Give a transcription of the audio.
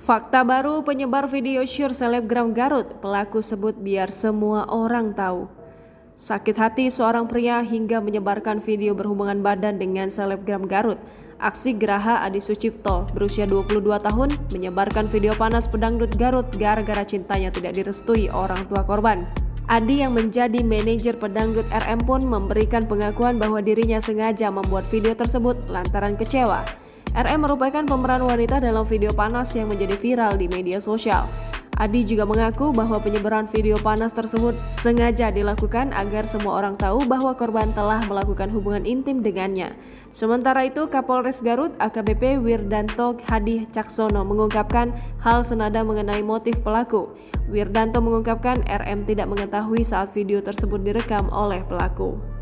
Fakta baru penyebar video Syur Selebgram Garut, pelaku sebut biar semua orang tahu. Sakit hati seorang pria hingga menyebarkan video berhubungan badan dengan Selebgram Garut. Aksi Graha Adi Sucipto berusia 22 tahun menyebarkan video panas pedangdut Garut gara-gara cintanya tidak direstui orang tua korban. Adi yang menjadi manajer pedangdut RM pun memberikan pengakuan bahwa dirinya sengaja membuat video tersebut lantaran kecewa. RM merupakan pemeran wanita dalam video panas yang menjadi viral di media sosial. Adi juga mengaku bahwa penyebaran video panas tersebut sengaja dilakukan agar semua orang tahu bahwa korban telah melakukan hubungan intim dengannya. Sementara itu, Kapolres Garut AKBP Wirdanto Hadi Caksono mengungkapkan hal senada mengenai motif pelaku. Wirdanto mengungkapkan RM tidak mengetahui saat video tersebut direkam oleh pelaku.